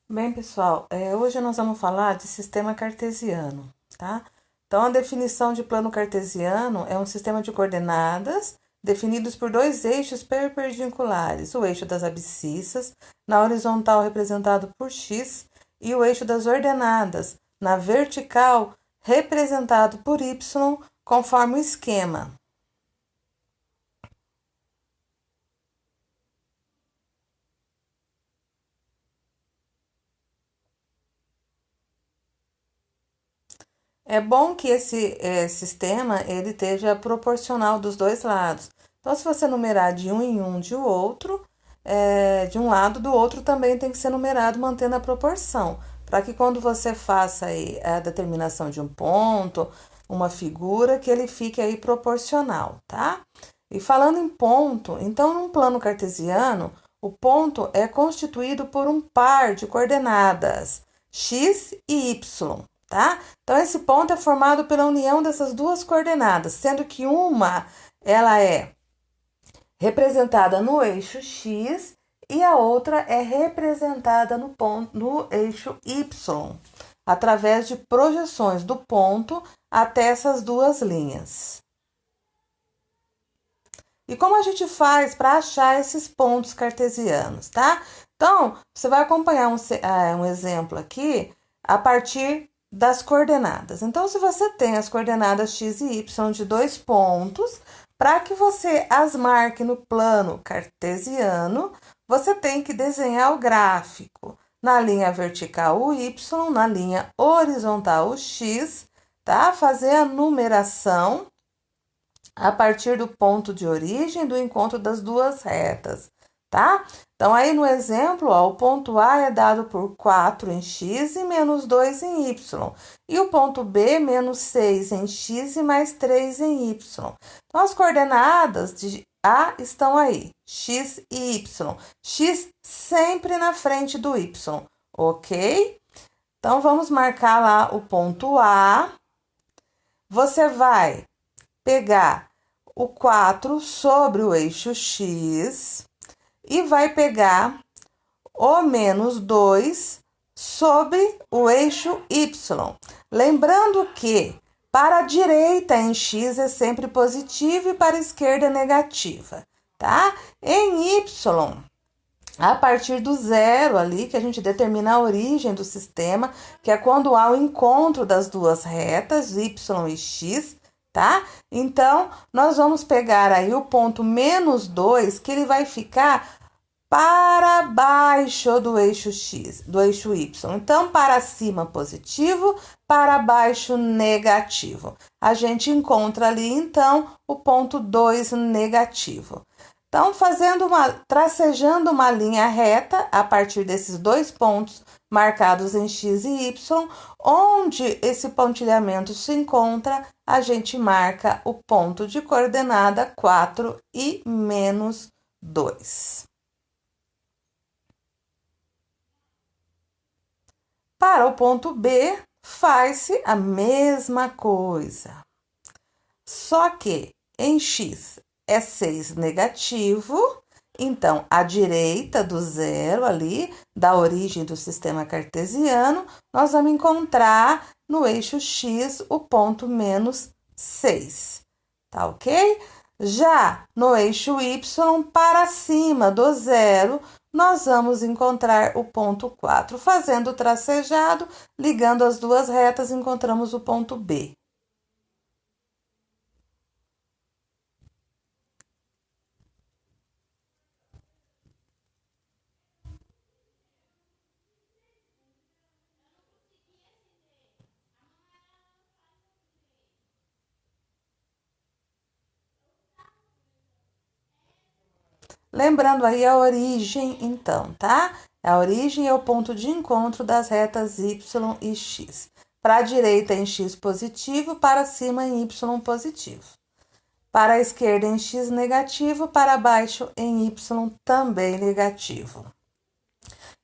Bem, pessoal, hoje nós vamos falar de sistema cartesiano, tá? Então, a definição de plano cartesiano é um sistema de coordenadas definidos por dois eixos perpendiculares, o eixo das abscissas, na horizontal representado por x, e o eixo das ordenadas, na vertical representado por y, conforme o esquema. É bom que esse sistema ele esteja proporcional dos dois lados. Então, se você numerar de um em um de outro, de um lado, do outro também tem que ser numerado mantendo a proporção, para que quando você faça aí a determinação de um ponto, uma figura, que ele fique aí proporcional, tá? E falando em ponto, então, num plano cartesiano, o ponto é constituído por um par de coordenadas x e y, tá? Então, esse ponto é formado pela união dessas duas coordenadas, sendo que uma ela é representada no eixo x e a outra é representada no eixo y, através de projeções do ponto até essas duas linhas. E como a gente faz para achar esses pontos cartesianos, tá? Então, você vai acompanhar um exemplo aqui a partir das coordenadas. Então, se você tem as coordenadas x e y de dois pontos, para que você as marque no plano cartesiano, você tem que desenhar o gráfico na linha vertical o y, na linha horizontal o x, tá? Fazer a numeração a partir do ponto de origem do encontro das duas retas, tá? Então, aí no exemplo, ó, o ponto A é dado por 4 em x e menos 2 em y. E o ponto B, menos 6 em x e mais 3 em y. Então, as coordenadas de A estão aí, x e y. X sempre na frente do y, ok? Então, vamos marcar lá o ponto A. Você vai pegar o 4 sobre o eixo x e vai pegar o menos 2 sobre o eixo y. Lembrando que para a direita em x é sempre positivo e para a esquerda é negativa, tá? Em y, a partir do zero ali, que a gente determina a origem do sistema, que é quando há o encontro das duas retas, y e x, tá? Então, nós vamos pegar aí o ponto menos 2, que ele vai ficar para baixo do eixo x, do eixo y. Então, para cima positivo, para baixo negativo. A gente encontra ali, então, o ponto 2 negativo. Então, tracejando uma linha reta a partir desses dois pontos marcados em x e y, onde esse pontilhamento se encontra, a gente marca o ponto de coordenada 4 e menos 2. Para o ponto B, faz-se a mesma coisa. Só que em x é 6 negativo, então à direita do zero ali, da origem do sistema cartesiano, nós vamos encontrar no eixo x o ponto menos 6, tá ok? Já no eixo y, para cima do zero, nós vamos encontrar o ponto 4. Fazendo o tracejado, ligando as duas retas, encontramos o ponto B. Lembrando aí a origem, então, tá? A origem é o ponto de encontro das retas y e x. Para a direita em x positivo, para cima em y positivo. Para a esquerda em x negativo, para baixo em y também negativo.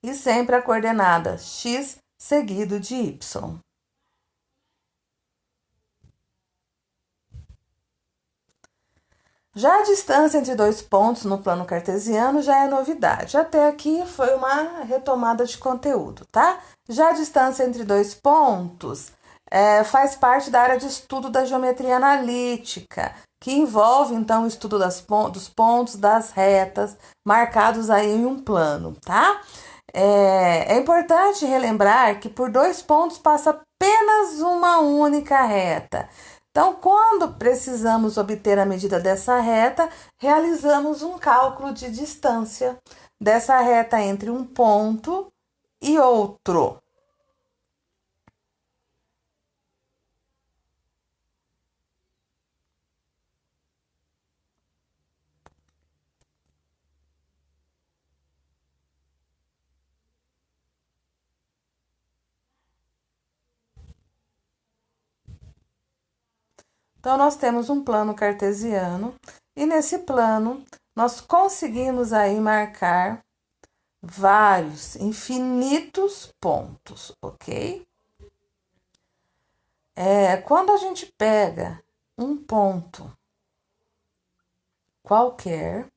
E sempre a coordenada x seguido de y. Já a distância entre dois pontos no plano cartesiano já é novidade. Até aqui foi uma retomada de conteúdo, tá? Já a distância entre dois pontos faz parte da área de estudo da geometria analítica, que envolve, então, o estudo dos pontos, das retas, marcados aí em um plano, tá? É importante relembrar que por dois pontos passa apenas uma única reta. Então, quando precisamos obter a medida dessa reta, realizamos um cálculo de distância dessa reta entre um ponto e outro. Então, nós temos um plano cartesiano e nesse plano nós conseguimos aí marcar vários, infinitos pontos, ok? Quando a gente pega um ponto qualquer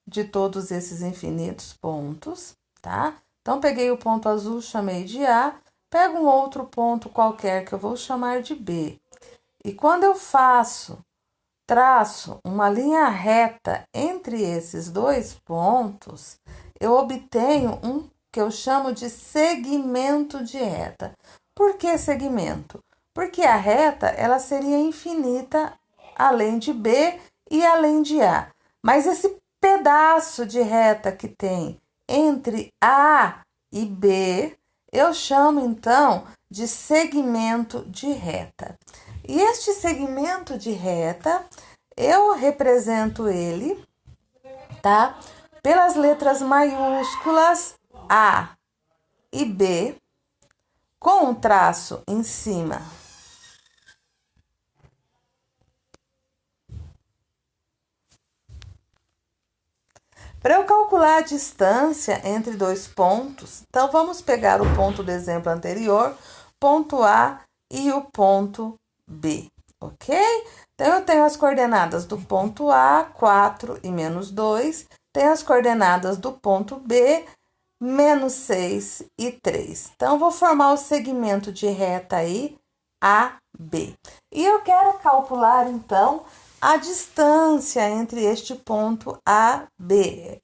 de todos esses infinitos pontos, tá? Então, peguei o ponto azul, chamei de A, pego um outro ponto qualquer que eu vou chamar de B. E quando eu traço uma linha reta entre esses dois pontos, eu obtenho um que eu chamo de segmento de reta. Por que segmento? Porque a reta ela seria infinita além de B e além de A. Mas esse pedaço de reta que tem entre A e B, eu chamo então de segmento de reta. E este segmento de reta, eu represento ele, tá? Pelas letras maiúsculas A e B, com um traço em cima. Para eu calcular a distância entre dois pontos, então vamos pegar o ponto do exemplo anterior, ponto A e o ponto B, ok? Então, eu tenho as coordenadas do ponto A, 4 e menos 2, tenho as coordenadas do ponto B, menos 6 e 3. Então, vou formar o segmento de reta aí, AB. E eu quero calcular, então, a distância entre este ponto AB.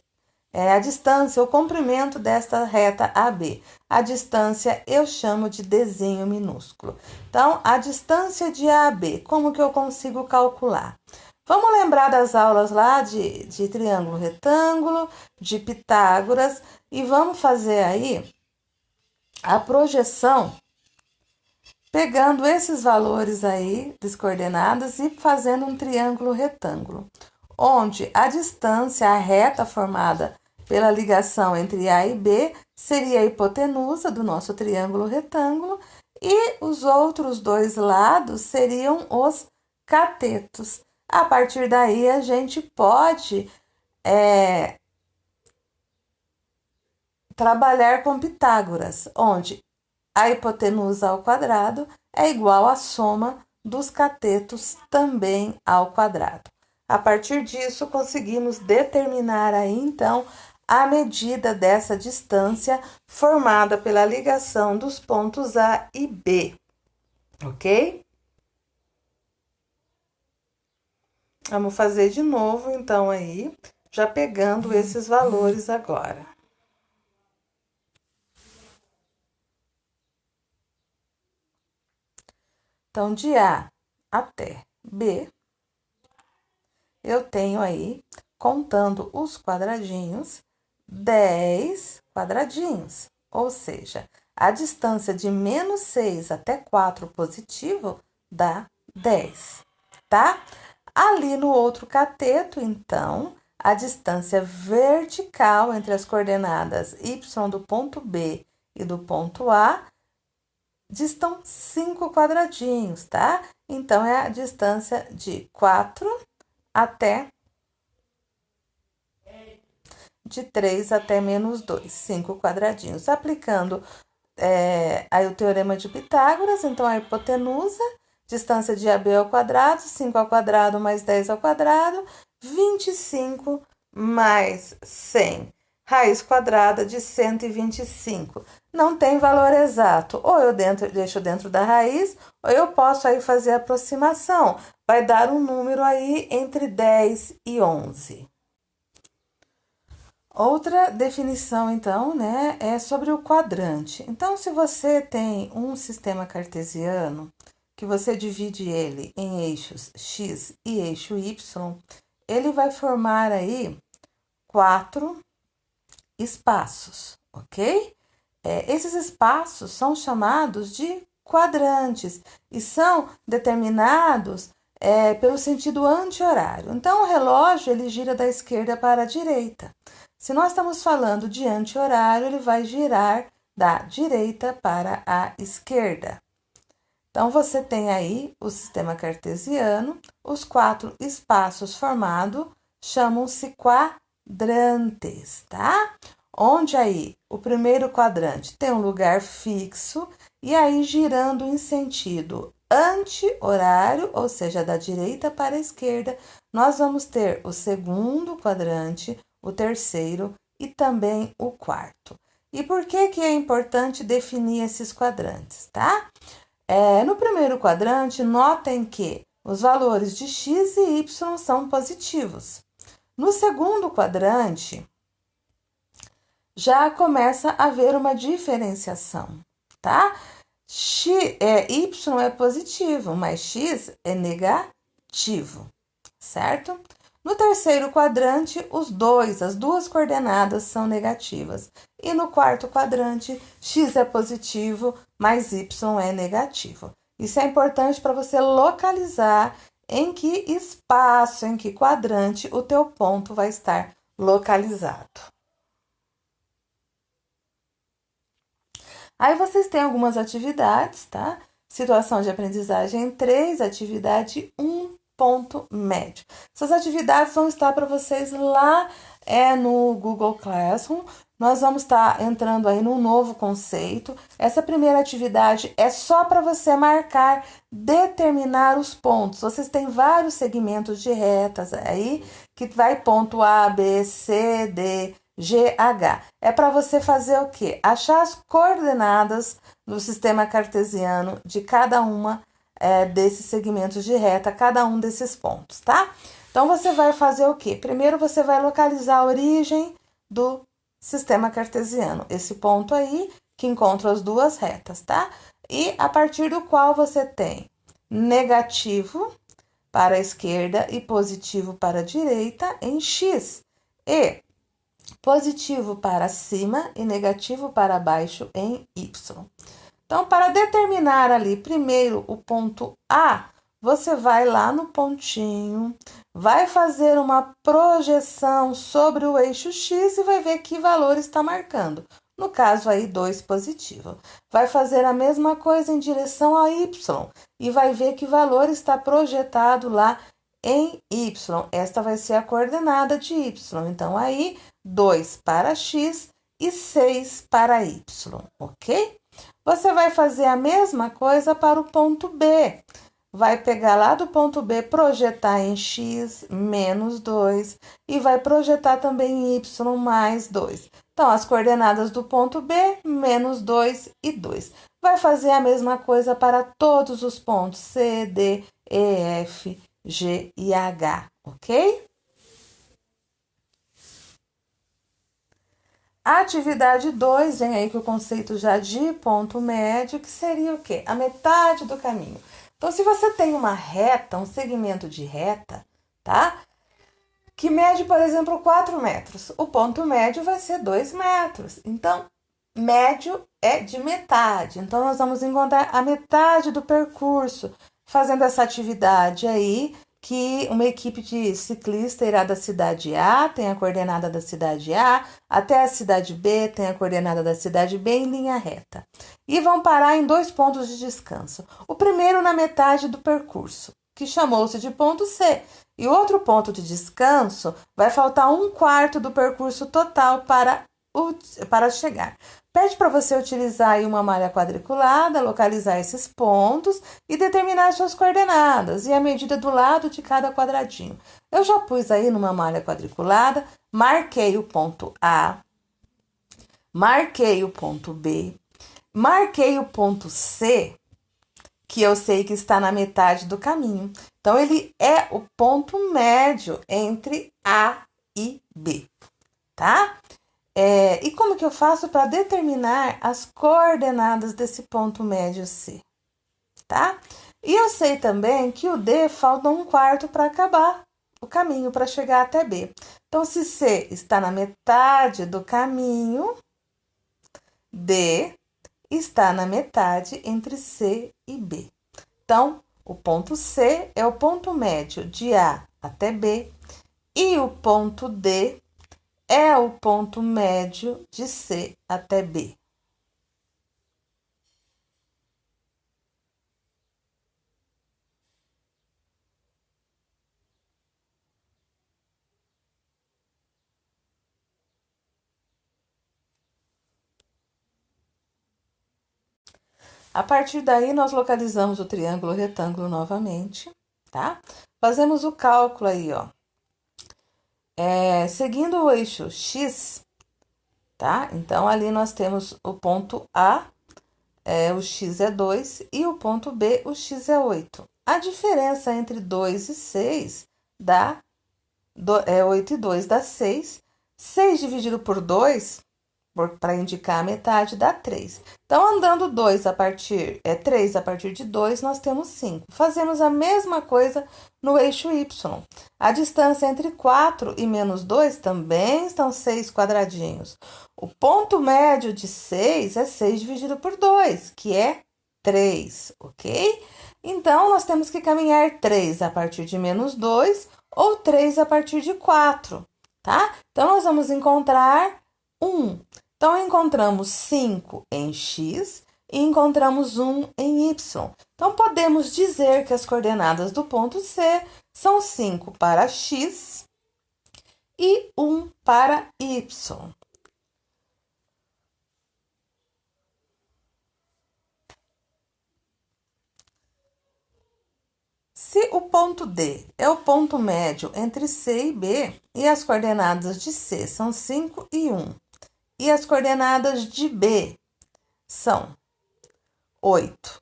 A distância, o comprimento desta reta AB. A distância eu chamo de desenho minúsculo. Então, a distância de AB, como que eu consigo calcular? Vamos lembrar das aulas lá de triângulo retângulo, de Pitágoras, e vamos fazer aí a projeção pegando esses valores aí das coordenadas e fazendo um triângulo retângulo, onde a distância, a reta formada pela ligação entre A e B, seria a hipotenusa do nosso triângulo retângulo e os outros dois lados seriam os catetos. A partir daí, a gente pode trabalhar com Pitágoras, onde a hipotenusa ao quadrado é igual à soma dos catetos também ao quadrado. A partir disso, conseguimos determinar aí, então, a medida dessa distância formada pela ligação dos pontos A e B, ok? Vamos fazer de novo, então, aí, já pegando esses valores agora. Então, de A até B, eu tenho aí, contando os quadradinhos, 10 quadradinhos. Ou seja, a distância de menos 6 até 4 positivo dá 10, tá? Ali no outro cateto, então, a distância vertical entre as coordenadas y do ponto B e do ponto A distam 5 quadradinhos, tá? Então, é a distância de 4 até de 3 até menos 2, 5 quadradinhos. Aplicando aí o teorema de Pitágoras, então a hipotenusa Distância de AB ao quadrado, 5 ao quadrado mais 10 ao quadrado, 25 mais 100. Raiz quadrada de 125. Não tem valor exato. Ou eu deixo dentro da raiz, ou eu posso aí fazer a aproximação. Vai dar um número aí entre 10 e 11. Outra definição, então, né, é sobre o quadrante. Então, se você tem um sistema cartesiano, que você divide ele em eixos x e eixo y, ele vai formar aí 4 espaços, ok? Esses espaços são chamados de quadrantes e são determinados pelo sentido anti-horário. Então, o relógio ele gira da esquerda para a direita. Se nós estamos falando de anti-horário, ele vai girar da direita para a esquerda. Então, você tem aí o sistema cartesiano, os 4 espaços formados chamam-se quadrantes, tá? Onde aí o primeiro quadrante tem um lugar fixo e aí girando em sentido anti-horário, ou seja, da direita para a esquerda, nós vamos ter o segundo quadrante, o terceiro e também o quarto. E por que é importante definir esses quadrantes, tá? No primeiro quadrante, notem que os valores de x e y são positivos. No segundo quadrante, já começa a haver uma diferenciação, tá? Y é positivo, mas x é negativo, certo? No terceiro quadrante, as duas coordenadas são negativas. E no quarto quadrante, x é positivo, mas y é negativo. Isso é importante para você localizar em que espaço, em que quadrante o teu ponto vai estar localizado. Aí vocês têm algumas atividades, tá? Situação de aprendizagem 3, atividade 1, ponto médio. Essas atividades vão estar para vocês lá no Google Classroom. Nós vamos estar entrando aí num novo conceito. Essa primeira atividade é só para você marcar, determinar os pontos. Vocês têm vários segmentos de retas aí, que vai ponto A, B, C, D, G, H. É para você fazer o quê? Achar as coordenadas do sistema cartesiano de cada uma desses segmentos de reta, cada um desses pontos, tá? Então, você vai fazer o quê? Primeiro, você vai localizar a origem do sistema cartesiano. Esse ponto aí, que encontra as duas retas, tá? E a partir do qual você tem negativo para a esquerda e positivo para a direita em x. E positivo para cima e negativo para baixo em y. Então, para determinar ali primeiro o ponto A, você vai lá no pontinho, vai fazer uma projeção sobre o eixo X e vai ver que valor está marcando. No caso aí, 2 positivo. Vai fazer a mesma coisa em direção a Y e vai ver que valor está projetado lá em Y. Esta vai ser a coordenada de Y. Então, aí, 2 para X e 6 para Y, ok? Você vai fazer a mesma coisa para o ponto B. Vai pegar lá do ponto B, projetar em X menos 2 e vai projetar também em Y mais 2. Então, as coordenadas do ponto B, menos 2 e 2. Vai fazer a mesma coisa para todos os pontos C, D, E, F, G e H, ok? A atividade 2 vem aí com o conceito já de ponto médio, que seria o quê? A metade do caminho. Então, se você tem uma reta, um segmento de reta, tá? Que mede, por exemplo, 4 metros. O ponto médio vai ser 2 metros. Então, médio é de metade. Então, nós vamos encontrar a metade do percurso fazendo essa atividade aí, que uma equipe de ciclista irá da cidade A, tem a coordenada da cidade A, até a cidade B, tem a coordenada da cidade B em linha reta. E vão parar em 2 pontos de descanso. O primeiro na metade do percurso, que chamou-se de ponto C. E o outro ponto de descanso vai faltar 1/4 do percurso total para para chegar. Pede para você utilizar aí uma malha quadriculada, localizar esses pontos e determinar as suas coordenadas e a medida do lado de cada quadradinho. Eu já pus aí numa malha quadriculada, marquei o ponto A, marquei o ponto B, marquei o ponto C, que eu sei que está na metade do caminho. Então, ele é o ponto médio entre A e B, tá? E como que eu faço para determinar as coordenadas desse ponto médio C, tá? E eu sei também que o D falta 1/4 para acabar o caminho, para chegar até B. Então, se C está na metade do caminho, D está na metade entre C e B. Então, o ponto C é o ponto médio de A até B e o ponto D é o ponto médio de C até B. A partir daí, nós localizamos o triângulo retângulo novamente, tá? Fazemos o cálculo aí, ó. Seguindo o eixo X, tá? Então, ali nós temos o ponto A, o X é 2, e o ponto B, o X é 8. A diferença entre 2 e 6 dá 8 e 2 dá 6. 6 dividido por 2, para indicar a metade, dá 3. Então, andando 3 a partir de 2, nós temos 5. Fazemos a mesma coisa no eixo Y. A distância entre 4 e menos 2 também estão 6 quadradinhos. O ponto médio de 6 é 6 dividido por 2, que é 3, ok? Então, nós temos que caminhar 3 a partir de menos 2 ou 3 a partir de 4, tá? Então, nós vamos encontrar 1. Então, encontramos 5 em X e encontramos 1 em Y. Então, podemos dizer que as coordenadas do ponto C são 5 para X e 1 para Y. Se o ponto D é o ponto médio entre C e B e as coordenadas de C são 5 e 1, e as coordenadas de B são 8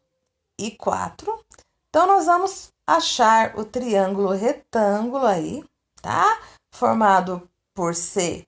e 4, então nós vamos achar o triângulo retângulo aí, tá? Formado por C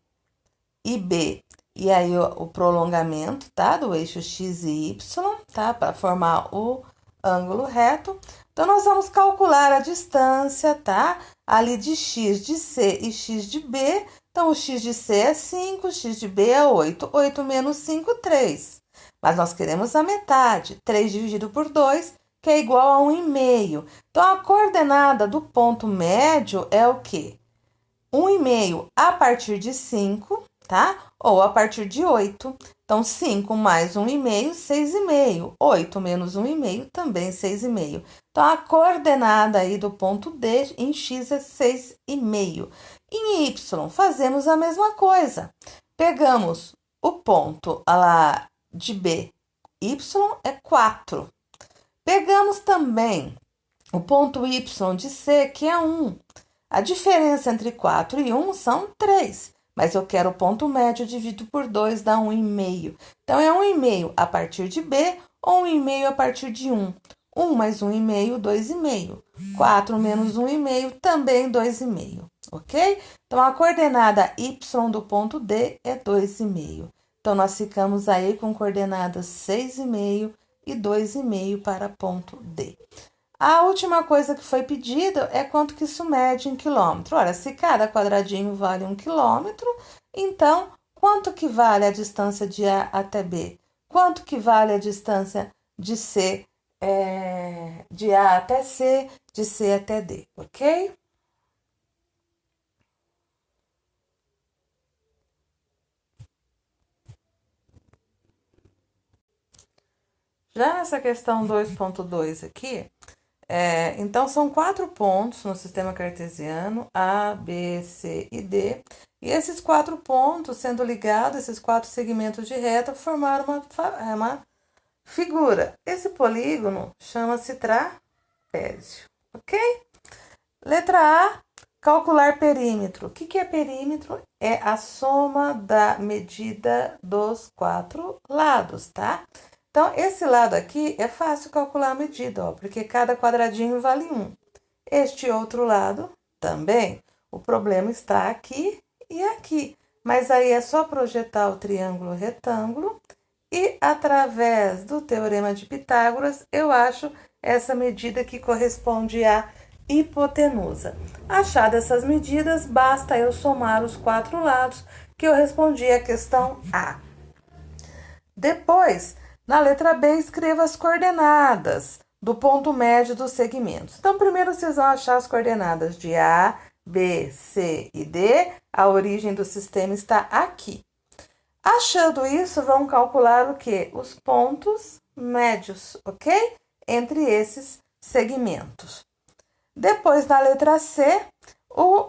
e B, e aí o prolongamento, tá? Do eixo X e Y, tá? Para formar o ângulo reto. Então, nós vamos calcular a distância, tá? Ali de X de C e X de B. Então, o X de C é 5, o X de B é 8. 8 menos 5, 3. Mas nós queremos a metade. 3 dividido por 2, que é igual a 1,5. Então, a coordenada do ponto médio é o quê? 1,5 a partir de 5, tá? Ou a partir de 8. Então, 5 mais 1,5, 6,5. 8 menos 1,5, também 6,5. Então, a coordenada aí do ponto D em X é 6,5. Em Y, fazemos a mesma coisa. Pegamos o ponto lá de B, Y é 4. Pegamos também o ponto Y de C, que é 1. A diferença entre 4 e 1 são 3, mas eu quero o ponto médio dividido por 2, dá 1,5. Então, é 1,5 a partir de B ou 1,5 a partir de 1. 1 mais 1,5, 2,5. 4 menos 1,5, também 2,5, ok? Então, a coordenada Y do ponto D é 2,5. Então, nós ficamos aí com coordenadas 6,5 e 2,5 para ponto D. A última coisa que foi pedida é quanto que isso mede em quilômetro. Ora, se cada quadradinho vale 1 quilômetro, então, quanto que vale a distância de A até B? Quanto que vale a distância de C, de A até C, de C até D, ok? Já nessa questão 2.2 aqui, Então, são 4 pontos no sistema cartesiano, A, B, C e D. E esses 4 pontos, sendo ligados, esses 4 segmentos de reta, formaram uma figura. Esse polígono chama-se trapézio, ok? Letra A, calcular perímetro. O que é perímetro? É a soma da medida dos 4 lados, tá? Então, esse lado aqui é fácil calcular a medida, ó, porque cada quadradinho vale 1. Este outro lado também. O problema está aqui e aqui. Mas aí é só projetar o triângulo retângulo e, através do teorema de Pitágoras, eu acho essa medida que corresponde à hipotenusa. Achadas essas medidas, basta eu somar os 4 lados, que eu respondi a questão A. Depois, na letra B, escreva as coordenadas do ponto médio dos segmentos. Então, primeiro vocês vão achar as coordenadas de A, B, C e D. A origem do sistema está aqui. Achando isso, vão calcular o quê? Os pontos médios, ok? Entre esses segmentos. Depois, na letra C,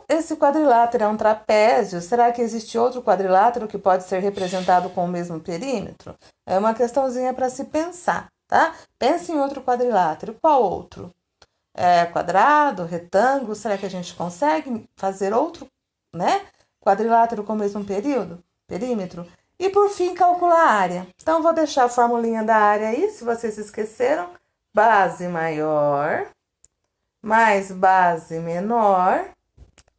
esse quadrilátero é um trapézio. Será que existe outro quadrilátero que pode ser representado com o mesmo perímetro? É uma questãozinha para se pensar, tá? Pense em outro quadrilátero. Qual outro? Quadrado, retângulo? Será que a gente consegue fazer outro, né? Quadrilátero com o mesmo perímetro? E por fim, calcular a área. Então, vou deixar a formulinha da área aí, se vocês esqueceram. Base maior mais base menor,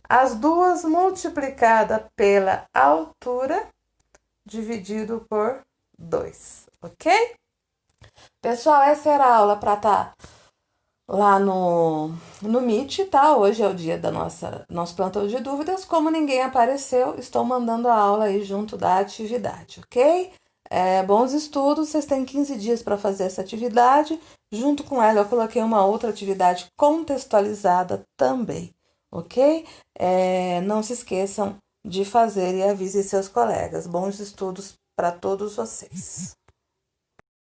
as duas multiplicadas pela altura, dividido por 2, ok? Pessoal, essa era a aula para estar lá no Meet, tá? Hoje é o dia da nosso plantão de dúvidas. Como ninguém apareceu, estou mandando a aula aí junto da atividade, ok? Bons estudos, vocês têm 15 dias para fazer essa atividade. Junto com ela, eu coloquei uma outra atividade contextualizada também, ok? Não se esqueçam de fazer e avise seus colegas. Bons estudos para todos vocês.